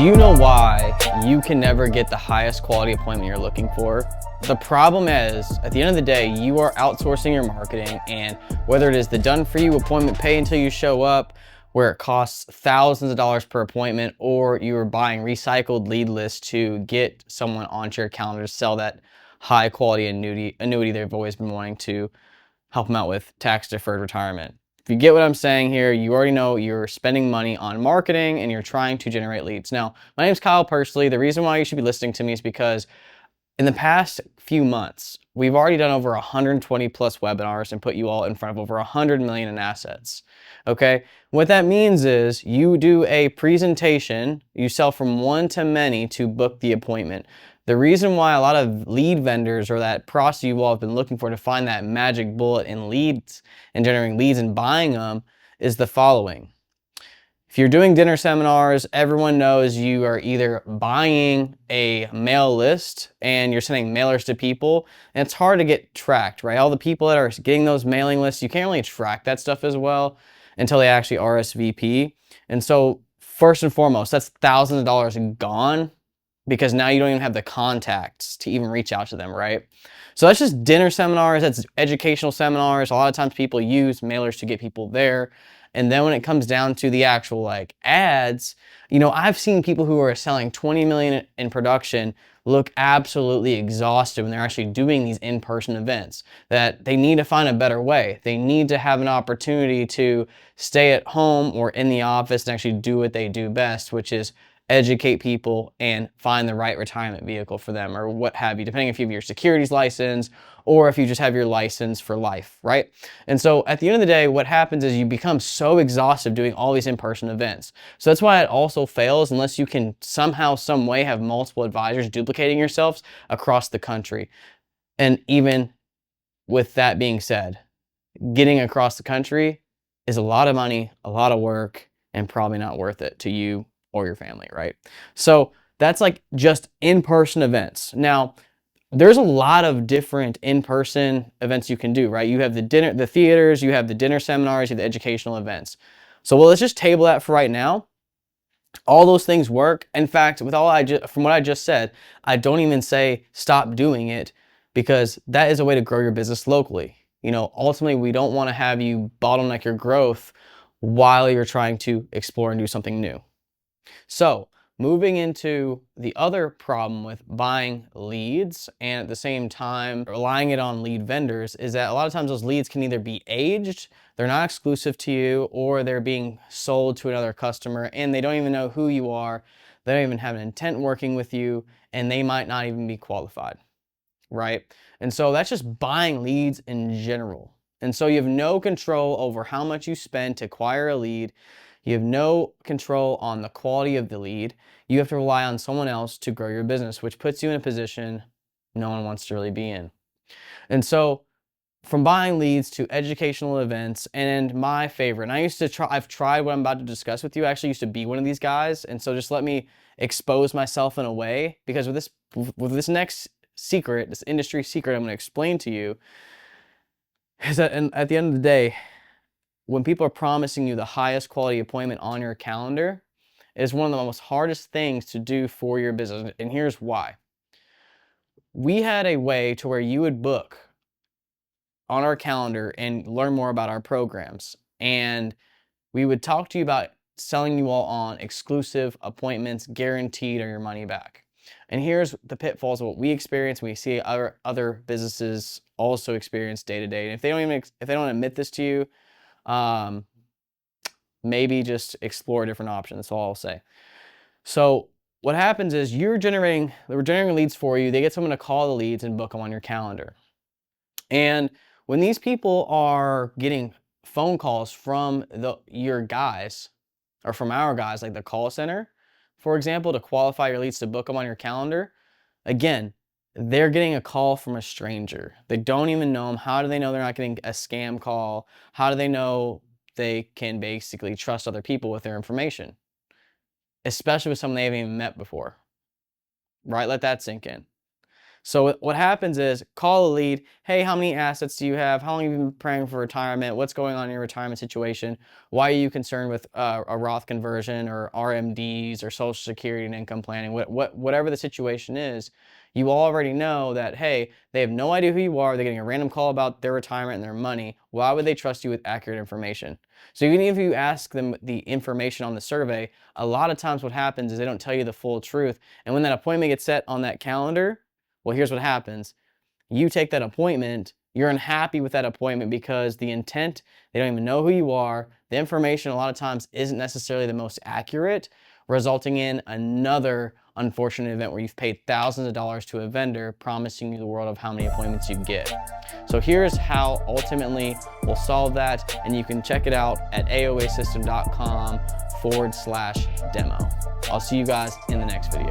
Do you know why you can never get the highest quality appointment you're looking for? The problem is, at the end of the day, you are outsourcing your marketing, and whether it is the done-for-you appointment, pay until you show up, where it costs thousands of dollars per appointment, or you are buying recycled lead lists to get someone onto your calendar to sell that high-quality annuity they've always been wanting to help them out with tax-deferred retirement. If you get what I'm saying here, you already know you're spending money on marketing and you're trying to generate leads. Now, my name is Kyle personally. The reason why you should be listening to me is because in the past few months, we've already done over 120 plus webinars and put you all in front of over 100 million in assets. Okay, what that means is you do a presentation, you sell from one to many to book the appointment. The reason why a lot of lead vendors or that process you all have been looking for to find that magic bullet in leads and generating leads and buying them is the following. If you're doing dinner seminars, everyone knows you are either buying a mail list and you're sending mailers to people, and it's hard to get tracked, right? All the people that are getting those mailing lists, you can't really track that stuff as well until they actually RSVP. And so first and foremost, that's thousands of dollars gone because now you don't even have the contacts to even reach out to them, right? So that's just dinner seminars, that's educational seminars. A lot of times people use mailers to get people there. And then when it comes down to the actual like ads, you know, I've seen people who are selling 20 million in production look absolutely exhausted when they're actually doing these in-person events, that they need to find a better way. They need to have an opportunity to stay at home or in the office and actually do what they do best, which is educate people and find the right retirement vehicle for them or what have you, depending if you have your securities license or if you just have your license for life, right? And so at the end of the day, what happens is you become so exhausted doing all these in-person events. So that's why it also fails unless you can somehow, some way have multiple advisors duplicating yourselves across the country. And even with that being said, getting across the country is a lot of money, a lot of work, and probably not worth it to you or your family, right? So that's like just in-person events. Now, there's a lot of different in-person events you can do, right? You have the theaters, you have the dinner seminars, you have the educational events. So well, let's just table that for right now. All those things work. In fact, from what I just said, I don't even say stop doing it because that is a way to grow your business locally. You know, ultimately, we don't want to have you bottleneck your growth while you're trying to explore and do something new. So moving into the other problem with buying leads and at the same time relying it on lead vendors is that a lot of times those leads can either be aged, they're not exclusive to you, or they're being sold to another customer and they don't even know who you are, they don't even have an intent working with you, and they might not even be qualified, right? And so that's just buying leads in general. And so you have no control over how much you spend to acquire a lead. You have no control on the quality of the lead. You have to rely on someone else to grow your business, which puts you in a position no one wants to really be in. And so from buying leads to educational events, and my favorite, and I've tried what I'm about to discuss with you. I actually used to be one of these guys. And so just let me expose myself in a way, because with this next secret, this industry secret I'm going to explain to you, is that at the end of the day, when people are promising you the highest quality appointment on your calendar, it is one of the most hardest things to do for your business. And here's why. We had a way to where you would book on our calendar and learn more about our programs. And we would talk to you about selling you all on exclusive appointments, guaranteed or your money back. And here's the pitfalls of what we experience. We see other businesses also experience day to day. And if they don't admit this to you, maybe just explore a different option. That's all I'll say. So what happens is we're generating leads for you. They get someone to call the leads and book them on your calendar. And when these people are getting phone calls from your guys or from our guys, like the call center, for example, to qualify your leads to book them on your calendar, again, they're getting a call from a stranger. They don't even know them. How do they know they're not getting a scam call? How do they know they can basically trust other people with their information? Especially with someone they haven't even met before, right? Let that sink in. So what happens is call a lead. Hey, how many assets do you have? How long have you been preparing for retirement? What's going on in your retirement situation? Why are you concerned with a Roth conversion or RMDs or Social Security and income planning? Whatever the situation is, you already know that, hey, they have no idea who you are. They're getting a random call about their retirement and their money. Why would they trust you with accurate information? So even if you ask them the information on the survey, a lot of times what happens is they don't tell you the full truth. And when that appointment gets set on that calendar, well, here's what happens. You take that appointment, you're unhappy with that appointment because the intent, they don't even know who you are. The information a lot of times isn't necessarily the most accurate, resulting in another unfortunate event where you've paid thousands of dollars to a vendor promising you the world of how many appointments you get. So here's how ultimately we'll solve that, and you can check it out at aoasystem.com/demo. I'll see you guys in the next video.